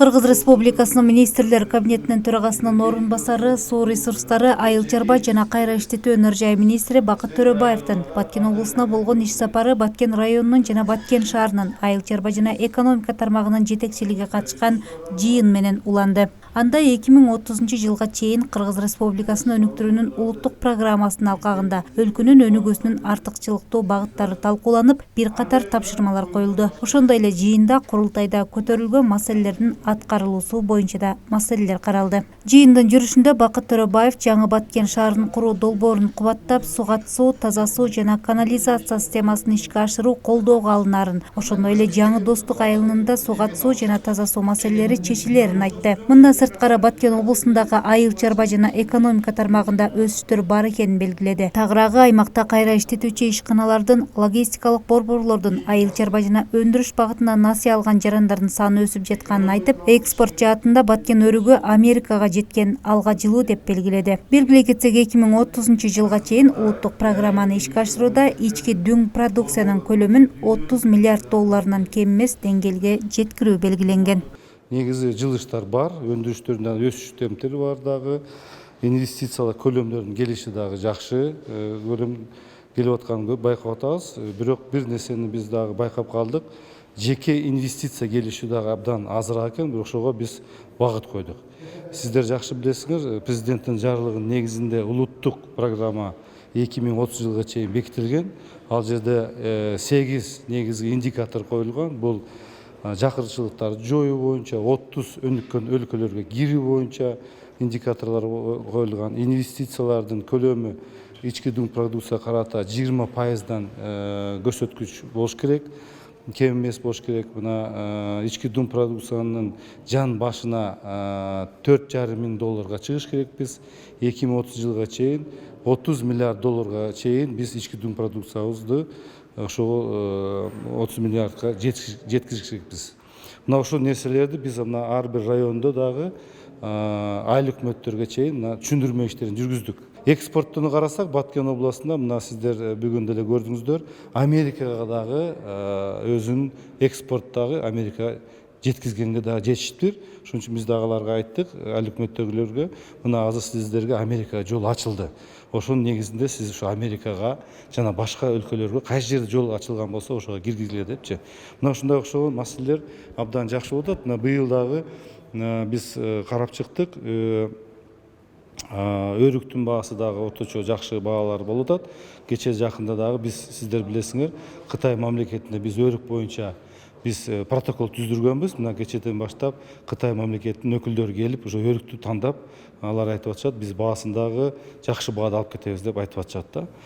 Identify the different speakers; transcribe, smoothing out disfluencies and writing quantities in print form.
Speaker 1: Кыргыз Республикасынын министрлер кабинетинин төрагасынын орун басары, суу ресурстары, айыл чарба жана кайра иштетүү өнөр жай министри Бакыт Төрөбаевдин Баткен облусуна болгон иш сапары Баткен районунун жана Баткен шаарынын айыл чарба жана экономика тармагынын жетекчилиги катышкан жыйын менен уланды. Анда 2030-жылга чейин Кыргыз Республикасынын өнүктүрүүнүн улуттук программасынын алкагында өлкөнүн өнүгүүсүнүн артыкчылыктуу багыттары талкууланып, бир катар тапшырмалар коюлду. Ошондой эле жыйында курултайда көтөрүлгөн маселелердин аткарылуусу боюнча да маселелер каралды. Жыйындын жүрүшүндө Бакыт Төрөбаев жаңы Баткен шаарынын куруу долбоорун кубаттап, сугат суу, таза суу жана канализация системасын ишке ашыруу колдоого алынаарын, ошондой эле жаңы Достук айылында сугат суу жана таза суу маселелери чечилерин айтты. Мындан сырткары Баткен облусундагы айыл чарба жана экономика тармагында өсүштөр бар экенин белгиледи. Тагыраагы аймакта кайра иштетүүчү ишканалардын, логистикалык борборлордун айыл чарба жана өндүрүш багытында насыя алган жарандардын саны өсүп жатканын айтып, экспорт жаатында Баткен өрүгү Америкага жеткен алга жылуу деп белгиледи. Белгилей кетсек, 2030-жылга чейин улуттук программаны ишке ашырууда ички дүң продукциянын көлөмүн 30 миллиард долларынан кем эмес деңгээлге жеткирүү белгиленген.
Speaker 2: Негизи жылыштар бар, өндүрүштөрдүн өсүш темптери бар дагы, инвестициялар көлөмдөрүнүн келиши дагы жакшы, көлөм келип атканын байкап атабыз. Бирок бир нерсени биз дагы байкап калдык. Жеке инвестиция келиши дагы абдан азыраак экен, бирок ошого биз багыт койдук. Сиздер жакшы билесиңер, президенттин жарлыгынын негизинде улуттук программа 2030-жылга чейин бекитилген. Ал жерде 8 негизги индикатор коюлган. Бул жакырчылыктарды жоюу боюнча, 30 өнүккөн өлкөлөргө кирүү боюнча индикаторлор коюлган. Инвестициялардын көлөмү ички дүң продукция карата 20%дан көрсөткүч болуш керек. Кем эмес болуш керек. Мына ички дүң продукциянын жан башына 4,5 миң долларга чыгыш керекпиз. 2030 жылга чейин 30 миллиард долларга чейин биз ички дүң продукциябызды ошого 30 миллиардка жеткизиш керекпиз. Мына ошол нерселерди биз мына ар бир райондо дагы айыл өкмөттөргө чейин түшүндүрмө иштерин жүргүздүк. Экспорттону карасак, Баткен областында мына сиздер бүгүн деле көрдүңүздөр, Америкага дагы өзүнүн экспорттагы Америка жеткизгенге дагы жетиштир. Ошон үчүн биз дагы аларга айттык, айыл өкмөттөгүлөргө, мына азыр сиздерге Америкага жол ачылды. Ошонун негизинде сиз ушу Америкага жана башка өлкөлөргө кайсы жерде жол ачылган болсо ошого киргизгиле депчи. Мына ушундай окшогон маселелер абдан жакшы болуп атат. Мына быйыл дагы биз карап чыктык. Өрүктүн баасы дагы орточо жакшы баалар болуп атат. Кече жакында дагы биз, сиздер билесиңер, Кытай мамлекетинде биз өрүк боюнча биз протокол түздүргөнбүз. Мына кечеден баштап Кытай мамлекетинин өкүлдөрү келип, ошо өрүктү тандап, алар айтып атышат, биз баасын дагы жакшы баада алып кетебиз деп айтып атышат да.